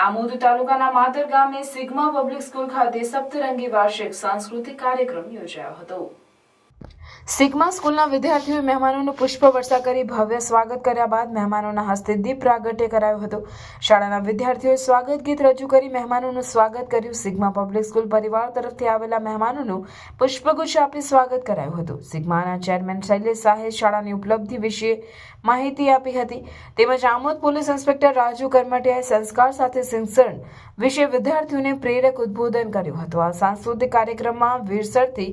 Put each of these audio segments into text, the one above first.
આમોદ તાલુકાના માતર ગામે sigma public school ખાતે સપ્તરંગી વાર્ષિક સાંસ્કૃતિક કાર્યક્રમ યોજાયો હતો। સિગ્મા સ્કૂલના વિદ્યાર્થીઓએ મહેમાનોનું પુષ્પવર્ષા કરી ભવ્ય સ્વાગત કર્યા બાદ મહેમાનોના હસ્તે દીપ પ્રાગટ્ય કરાયું હતું। શાળાના વિદ્યાર્થીઓએ સ્વાગત ગીત રજૂ કરી મહેમાનોનું સ્વાગત કર્યું। સિગ્મા પબ્લિક સ્કૂલ પરિવાર તરફથી આવેલા મહેમાનોનું પુષ્પગુચ્છ આપી સ્વાગત કરાયું હતું। સિગ્માના ચેરમેન શૈલેષ શાહે શાળાની ઉપલબ્ધિ વિશે માહિતી આપી હતી। તેમજ આમોદ પોલીસ ઇન્સ્પેક્ટર રાજુ કરમટિયાએ સંસ્કાર સાથે શિક્ષણ વિશે વિદ્યાર્થીઓને પ્રેરક ઉદ્બોધન કર્યું હતું। આ સાંસ્કૃતિક કાર્યક્રમમાં વીરસરથી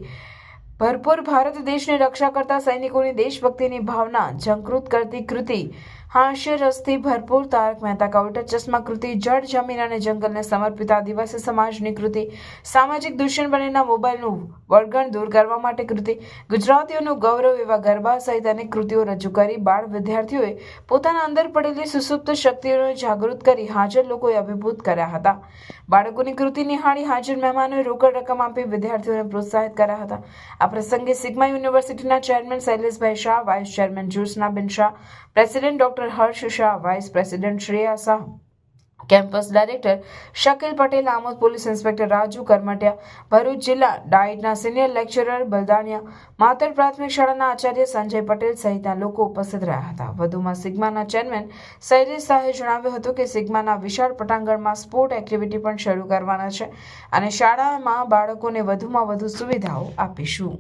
ભરપૂર ભારત દેશની રક્ષા કરતા સૈનિકોની દેશભક્તિની ભાવના જાગૃત કરતી કૃતિ, હાસ્ય રસથી ભરપૂર તારક મહેતા કા ઉલ્ટા ચશ્મા કૃતિ, જળ જમીન અને જંગલને સમર્પિત આદિવાસી સમાજની કૃતિ, સામાજિક દૂષણ બનેલા મોબાઈલનું વળગણ દૂર કરવા માટે કૃતિ, ગુજરાતીઓનું ગૌરવ એવા ગરબા સહિત અનેક કૃતિઓ રજૂ કરી બાળ વિદ્યાર્થીઓએ પોતાના અંદર પડેલી સુસુપ્ત શક્તિઓને જાગૃત કરી હાજર લોકોએ અભિભૂત કર્યા હતા। બાળકોની કૃતિ નિહાળી હાજર મહેમાનોએ રોકડ રકમ આપી વિદ્યાર્થીઓને પ્રોત્સાહિત કર્યા હતા। આ પ્રસંગે સિગ્મા યુનિવર્સિટીના chairman Shaileshbhai Shah, vice chairman Jyotsnaben Shah, president doctor Harsh Shah, vice president Shreya Shah, campus director Shakil Patel, Amod police inspector Raju Karamtiya, Bharuch જિલ્લા ડાયટના સિનિયર લેક્ચરર બલદાનિયા, માતર પ્રાથમિક શાળાના આચાર્ય સંજય પટેલ સહિતના લોકો ઉપસ્થિત રહ્યા હતા। વધુમાં સિગ્માના ચેરમેન શૈલેષ શાહે જણાવ્યું હતું કે સિગ્માના વિશાળ પટાંગણમાં સ્પોર્ટ એક્ટિવિટી પણ શરૂ કરવાના છે અને શાળામાં બાળકોને વધુમાં વધુ સુવિધાઓ આપીશું।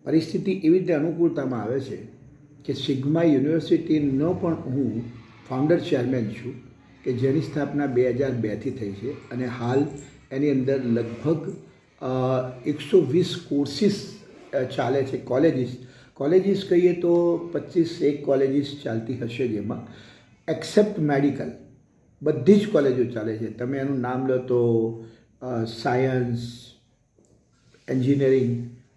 પરિસ્થિતિ એવી રીતે અનુકૂળતામાં આવે છે કે સિગ્મા યુનિવર્સિટીનો પણ હું ફાઉન્ડર ચેરમેન છું કે જેની સ્થાપના 2002થી થઈ છે અને હાલ એની અંદર લગભગ 120 કોર્સિસ ચાલે છે। કોલેજીસ કહીએ તો 25 કોલેજીસ ચાલતી હશે, જેમાં એક્સેપ્ટ મેડિકલ બધી જ કોલેજો ચાલે છે। તમે એનું નામ લો તો science, engineering,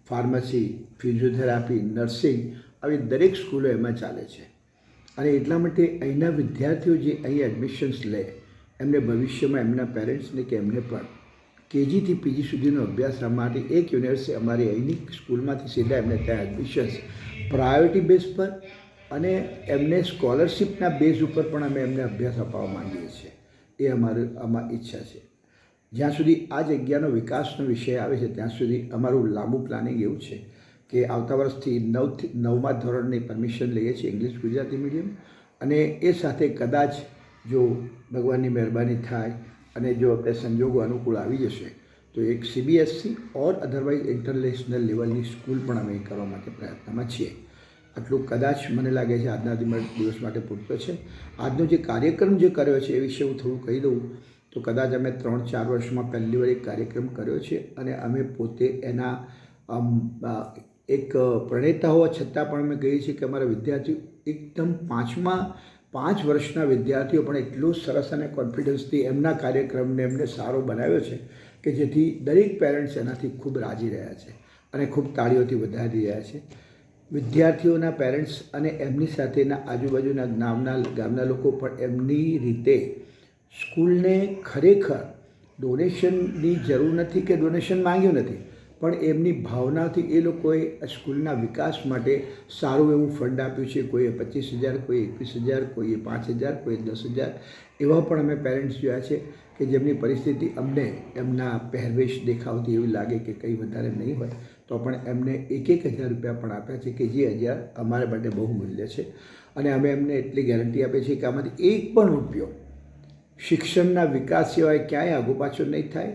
pharmacy, physiotherapy, nursing, આવી દરેક સ્કૂલો એમાં ચાલે છે અને એટલા માટે અહીંના વિદ્યાર્થીઓ જે અહીં એડમિશન્સ લે એમને ભવિષ્યમાં એમના પેરેન્ટ્સને કે એમને પણ કેજીથી પીજી સુધીનો અભ્યાસ માટે એક યુનિવર્સિટી અમારી અહીંની સ્કૂલમાંથી સીધા એમને ત્યાં એડમિશન્સ પ્રાયોરિટી બેઝ પર અને એમને સ્કોલરશિપના બેઝ ઉપર પણ અમે એમને અભ્યાસ અપાવવા માંગીએ છીએ। એ આમાં ઈચ્છા છે। જ્યાં સુધી આ જગ્યાનો વિકાસનો વિષય આવે છે ત્યાં સુધી અમારું લાંબુ પ્લાનિંગ એવું છે કે આવતા વર્ષથી 9મા ધોરણની પરમિશન લઈએ છીએ ઇંગ્લિશ ગુજરાતી મીડિયમ, અને એ સાથે કદાચ જો ભગવાનની મહેરબાની થાય અને જો આપણે સંજોગો અનુકૂળ આવી જશે તો એક CBSE ઓર અધરવાઇઝ ઇન્ટરનેશનલ લેવલની સ્કૂલ પણ અમે કરવા માટે પ્રયત્નમાં છીએ। આટલું કદાચ મને લાગે છે આજના દિવસ માટે પૂરતો છે। આજનો જે કાર્યક્રમ જે કર્યો છે એ વિશે હું થોડું કહી દઉં તો કદાચ અમે 3-4 વર્ષમાં પહેલી વાર એક કાર્યક્રમ કર્યો છે અને અમે પોતે એના એક પ્રણેતા હોવા છતાં પણ અમે કહીએ છીએ કે અમારા વિદ્યાર્થીઓ એકદમ 5 વર્ષના વિદ્યાર્થીઓ પણ એટલું સરસ અને કોન્ફિડન્સથી એમના કાર્યક્રમને એમને સારો બનાવ્યો છે કે જેથી દરેક પેરેન્ટ્સ એનાથી ખૂબ રાજી રહ્યા છે અને ખૂબ તાળીઓથી વધારી રહ્યા છે। વિદ્યાર્થીઓના પેરેન્ટ્સ અને એમની સાથેના આજુબાજુના ગામના લોકો પણ એમની રીતે સ્કૂલને ખરેખર ડોનેશનની જરૂર નથી કે ડોનેશન માંગ્યું નથી, પણ એમની ભાવનાથી એ લોકોએ સ્કૂલના વિકાસ માટે સારું એવું ફંડ આપ્યું છે. કોઈએ 25,000, કોઈએ 21,000, કોઈએ 5,000, કોઈએ 10,000. એવા પણ અમે પેરેન્ટ્સ જોયા છે કે જેમની પરિસ્થિતિ અમને એમના પહેરવેશ દેખાવથી એવી લાગે કે કંઈ વધારે નહીં હોય તો પણ એમને 1,000 રૂપિયા પણ આપ્યા છે, કે જે 1,000 અમારા માટે બહુ મૂલ્ય છે. અને અમે એમને એટલી ગેરંટી આપીએ છીએ કે આમાંથી એક પણ રૂપિયો શિક્ષણના વિકાસ સિવાય ક્યાંય આગુ પાછું નહીં થાય.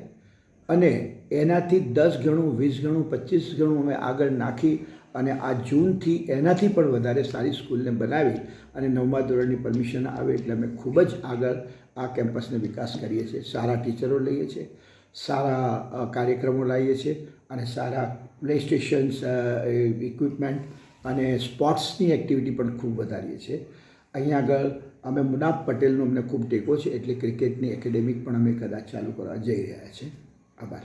અને એનાથી 10 ગણું, 20 ગણું, 25 ગણું અમે આગળ નાખી અને આ જૂનથી એનાથી પણ વધારે સારી સ્કૂલને બનાવી અને 9મા ધોરણની પરમિશન આવે એટલે અમે ખૂબ જ આગળ આ કેમ્પસને વિકાસ કરીએ છીએ. સારા ટીચરો લઈએ છીએ, સારા કાર્યક્રમો લાવીએ છીએ અને સારા પ્લે સ્ટેશન્સ, ઇક્વિપમેન્ટ અને સ્પોર્ટ્સની એક્ટિવિટી પણ ખૂબ વધારીએ છીએ. અહીંયા આગળ અમે મુનાફ પટેલનો અમને ખૂબ ટેકો છે એટલે ક્રિકેટની એકેડેમી પણ અમે કદાચ ચાલુ કરવા જઈ રહ્યા છીએ. આભાર.